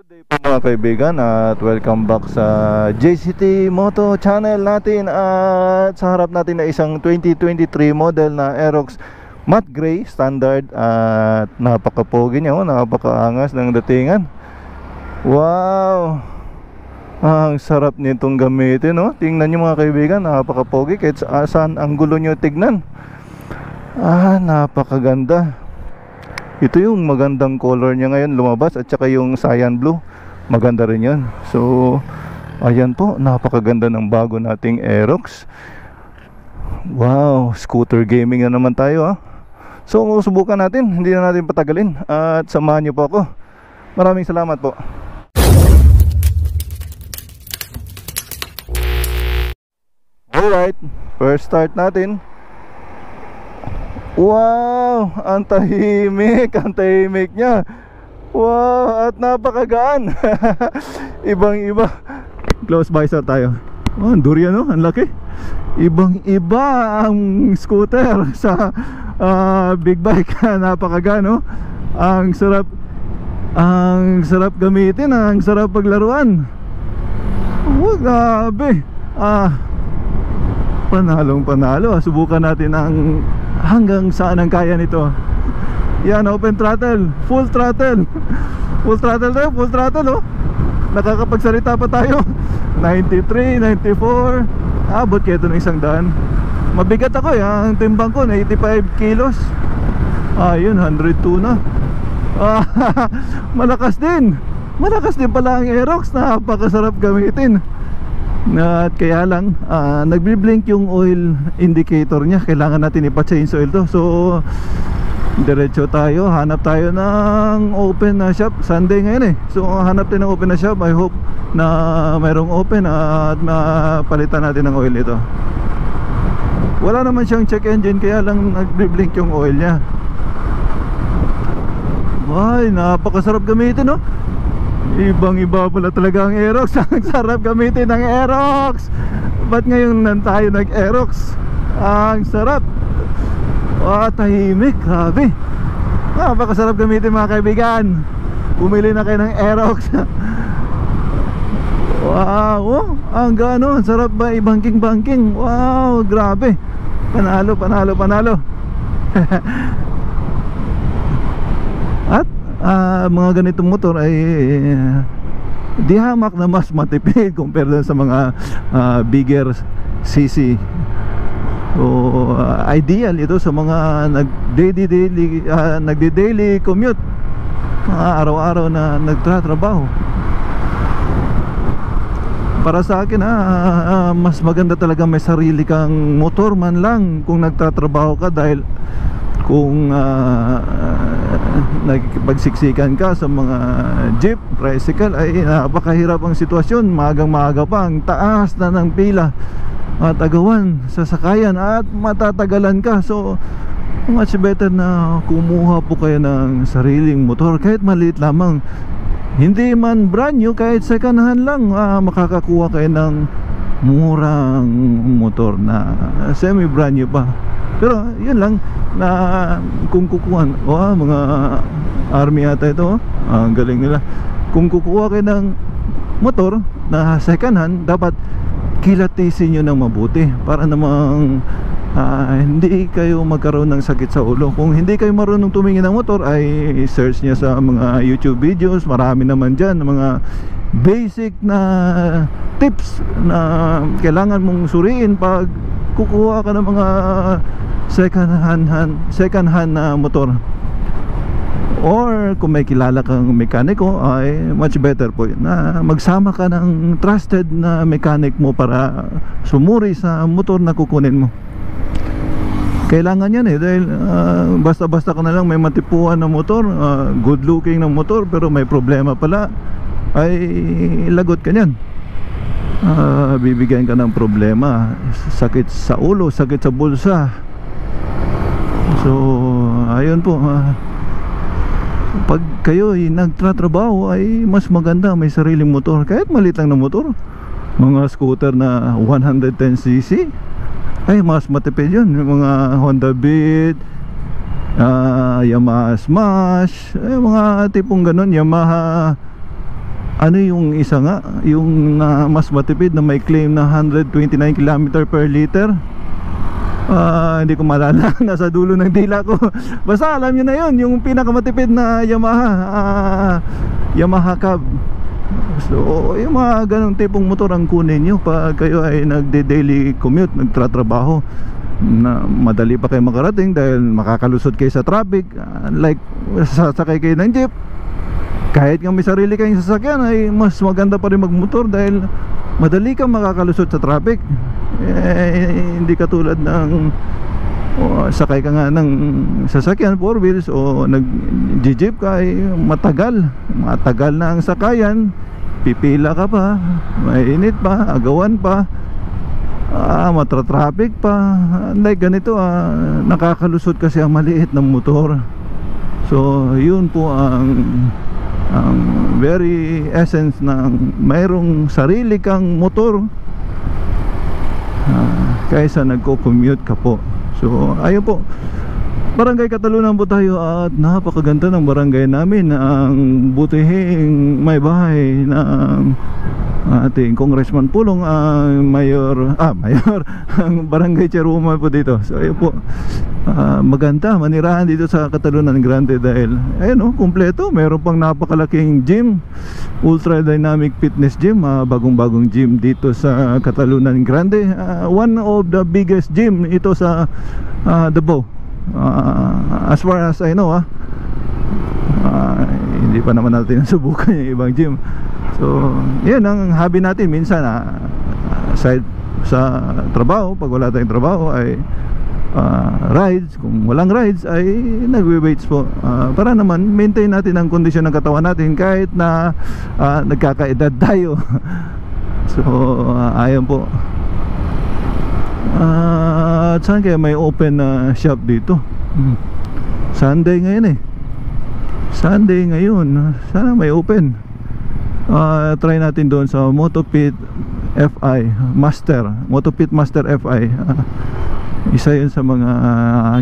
Good day po mga kaibigan at welcome back sa JCT Moto channel natin. At sa harap natin na isang 2023 model na Aerox matte gray standard. At napaka-pogi niya, napaka-angas ng datingan. Wow, ang sarap nitong gamitin, no? Tingnan nyo mga kaibigan, napaka-pogi kahit saan ang gulo nyo tignan. Napakaganda. Ito yung magandang color niya ngayon lumabas, at saka yung cyan blue, maganda rin yun. So ayan po, napakaganda ng bago nating Aerox. Wow, scooter gaming na naman tayo, ha. So subukan natin, hindi na natin patagalin, at samahan niyo po ako. Maraming salamat po. Alright, first start natin. Wow, ang tahimik niya. Wow, at napakagaan. Ibang-iba. Close visor tayo. Ang durian, no? Ang laki. Ibang-iba ang scooter sa big bike. Napakagaan, no? Ang sarap gamitin, ang sarap paglaruan. Oh, grabe. Panalo. Subukan natin ang hanggang saan ang kaya nito. Yan, open throttle, full throttle. Full throttle tayo, full throttle, oh. Nakakapagsalita pa tayo. 93, 94. Abot kayo ito ng 100. Mabigat ako, ang timbang ko na 85 kilos. Yun, 102 na. Malakas din pala ang Aerox. Napakasarap gamitin. At kaya lang nagbi-blink yung oil indicator niya. Kailangan natin ipa-change oil to. So diretso tayo, hanap tayo ng open na shop. Sunday ngayon, so hanap tayo ng open na shop. I hope na mayroong open at mapalitan natin ng oil ito. Wala naman siyang check engine, kaya lang nagbi-blink yung oil niya. Ay, napakasarap gamitin, no? Ibang-iba pala talaga ang Aerox. Ang sarap gamitin ng Aerox. Ba't ngayon tayo nag-Aerox? Ang sarap. Tahimik, grabe. Napakasarap gamitin mga kaibigan. Bumili na kayo ng Aerox. Wow, ang gano, ang sarap ba i-banking. Wow, grabe. Panalo. At mga ganitong motor ay di hamak na mas matipid compare sa mga bigger CC. So ideal ito sa mga nagde-daily commute, mga araw-araw na nagtatrabaho. Para sa akin, mas maganda talaga may sarili kang motor man lang kung nagtatrabaho ka, dahil kung nagpagsiksikan ka sa mga jeep, tricycle, ay napakahirap ang sitwasyon. Maagang-maaga pa, ang taas na ng pila at agawan sa sakayan at matatagalan ka. So much better na kumuha po kayo ng sariling motor, kahit maliit lamang. Hindi man brand new, kahit second hand lang, makakakuha kayo ng murang motor na semi brand new pa. Pero yun lang, na kung kukuhan, mga army ata ito, ang galing nila. Kung kukuha kayo ng motor na second hand, dapat kilatisin nyo ng mabuti para namang hindi kayo magkaroon ng sakit sa ulo. Kung hindi kayo marunong tumingin ng motor, ay search nyo sa mga YouTube videos. Marami naman dyan mga basic na tips na kailangan mong suriin pag kukuha ka ng mga second hand na motor. Or kung may kilala kang mekaniko, ay much better po yun na magsama ka ng trusted na mechanic mo para sumuri sa motor na kukunin mo. Kailangan yan, dahil basta-basta ka na lang may matipuan na motor, good looking na motor, pero may problema pala, ay lagot ka nyan. Bibigyan ka ng problema, sakit sa ulo, sakit sa bulsa. So ayun po, pag kayo ay nagtatrabaho, ay mas maganda may sariling motor, kahit maliit lang na motor. Mga scooter na 110cc ay mas matipid yun. Yung mga Honda Beat, Yamaha Smash, mga tipong ganun, Yamaha Ano yung isa nga, yung mas matipid na may claim na 129 km per liter. Hindi ko maalala, nasa dulo ng dila ko. Basta alam nyo na yun, yung pinakamatipid na Yamaha cab. So yung mga ganong tipong motor ang kunin nyo pag kayo ay nagde-daily commute, nagtratrabaho, na madali pa kayo makarating dahil makakalusot kayo sa traffic. Like sasakay kayo ng jeep, kahit nga may sarili kayong sasakyan, ay mas maganda pa rin magmotor dahil madali kang makakalusot sa traffic. Hindi katulad ng sakay ka nga ng sasakyan 4 wheels o nag-jeep ka, ay matagal na ang sakayan, pipila ka pa, mainit pa, agawan pa, matra-traffic pa. Like ganito, nakakalusot kasi ang maliit ng motor. So yun po ang very essence ng mayroong sarili kang motor kaysa nagko-commute ka po. So ayun po, Barangay Katalunan po tayo at napakaganda ng barangay namin. Ang butihing may bahay ng ating Congressman Pulong, ang mayor ang barangay chairwoman po dito. So ayun po, maganda manirahan dito sa Katalunan Grande dahil ayun, kumpleto. Meron pang napakalaking gym, ultra dynamic fitness gym, bagong-bagong gym dito sa Katalunan Grande. One of the biggest gym ito sa Davao, as far as I know. Hindi pa naman natin nasubukan yung ibang gym. So yan ang hobby natin minsan, aside sa trabaho. Pag wala tayong trabaho ay rides. Kung walang rides ay nagwe-weights po, para naman maintain natin ang kondisyon ng katawan natin kahit na nagkakaedad tayo. So ayun po. At saan kaya may open na shop dito? Sunday ngayon Sunday ngayon, sana may open. Try natin doon sa Motopit FI Master, Motopit Master FI. Isa yun sa mga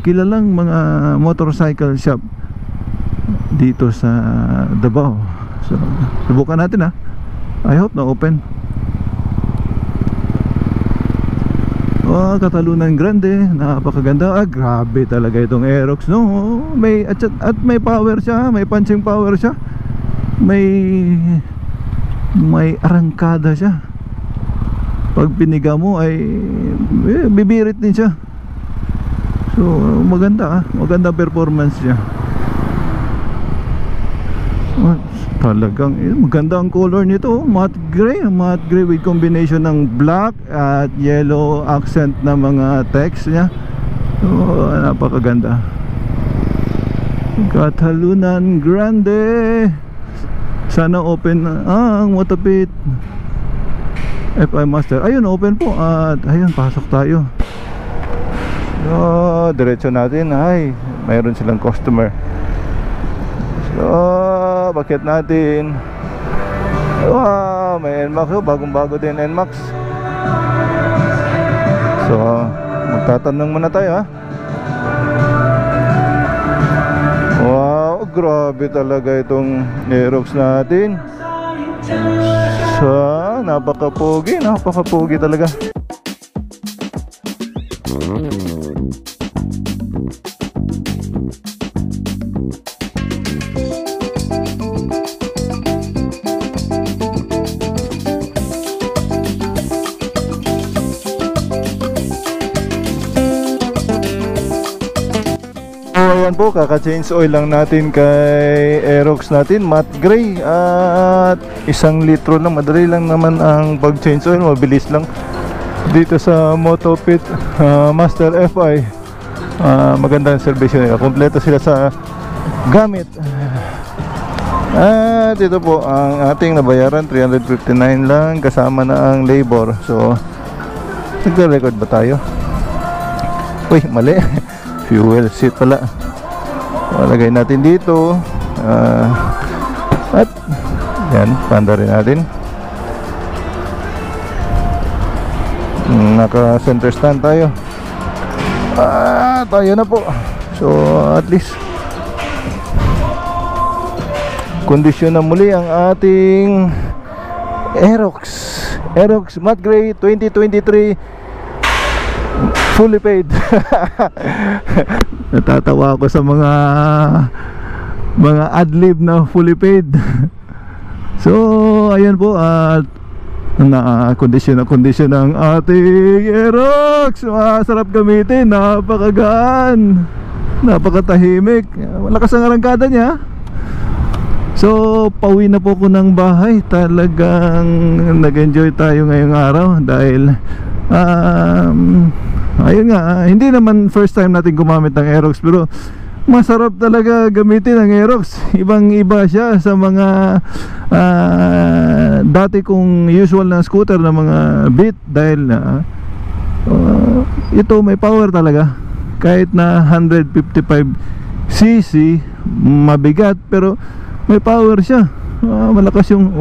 kilalang mga motorcycle shop dito sa Davao. So subukan natin. I hope na open. Katalunan Grande, napakaganda. Grabe talaga itong Aerox, no? At may power siya, may punching power siya, may arangkada siya. Pag piniga mo ay bibirit din siya. So maganda, maganda performance niya. Talagang maganda ang color nito, matte gray with combination ng black at yellow accent na mga text niya. So napakaganda. Katalunan Grande, sana open ang Motopit FI Master. Ayun, open po. At ayun, pasok tayo. So diretso natin. Ay, mayroon silang customer. So bakit natin. Wow, may NMAX. Bagong-bago din NMAX. So magtatanong muna tayo. Wow, grabe talaga itong Aerox natin. So napaka-pogi talaga. Ayan po, kaka-change oil lang natin kay Aerox natin, matte gray, at 1 litro lang. Madali lang naman ang pag-change oil, mabilis lang dito sa Motopit Master FI. Magandang servisyo nila, kompleto sila sa gamit. At ito po ang ating nabayaran, 359 lang kasama na ang labor. So nagre-record ba tayo? Uy, mali. Fuel seat pala. Lagay natin dito. At yan, panda rin natin. Naka center stand tayo. Tayo na po. So at least kondisyon na muli ang ating Aerox Matte Gray 2023 fully paid. Natatawa ako sa mga adlib na fully paid. So ayan po, at na-condition ng ating Aerox. Masarap gamitin, napakagaan, napakatahimik, malakas ang arangkada niya. So pauwi na po ko ng bahay. Talagang nag-enjoy tayo ngayong araw dahil ayun nga, hindi naman first time natin gumamit ng Aerox, pero masarap talaga gamitin ang Aerox. Ibang iba siya sa mga dati kong usual na scooter na mga Beat, dahil ito may power talaga. Kahit na 155cc mabigat, pero may power siya. Malakas yung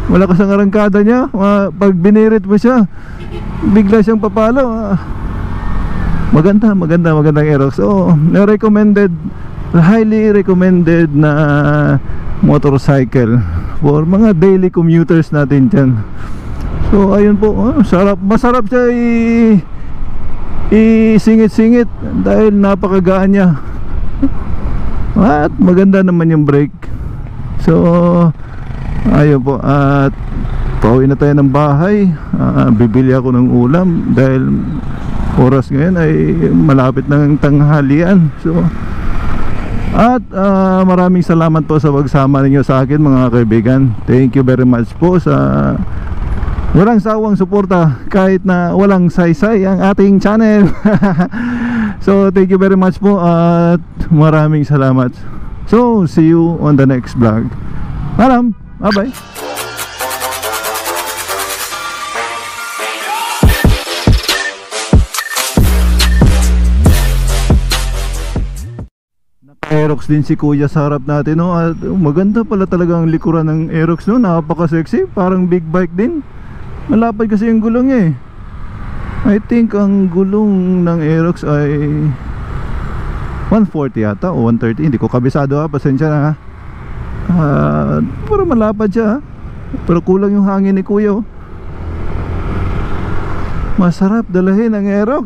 malakas ang arangkada niya. Pag binirit mo siya, bigla siyang papalo. Magandang Aerox. So highly recommended na motorcycle for mga daily commuters natin dyan. So ayun po, masarap siya isingit-singit dahil napakagaan niya. At maganda naman yung brake. So ayun po, at pauwi na tayo ng bahay. Bibili ako ng ulam dahil oras ngayon ay malapit ng tanghalian. So at maraming salamat po sa pagsama ninyo sa akin, mga kaibigan. Thank you very much po sa walang sawang suporta kahit na walang saysay ang ating channel. So thank you very much po at maraming salamat. So see you on the next vlog. Bye bye. Aerox din si kuya sa harap natin, no? At maganda pala talaga ang likuran ng Aerox, no? Napaka-sexy, parang big bike din. Malapad kasi yung gulong niya eh. I think ang gulong ng Aerox ay 140 yata o 130, hindi ko kabisado ha, pasensya na ha. Pero malapad siya ha? Pero kulang yung hangin ni kuya oh. Masarap dalahin ang Aerox.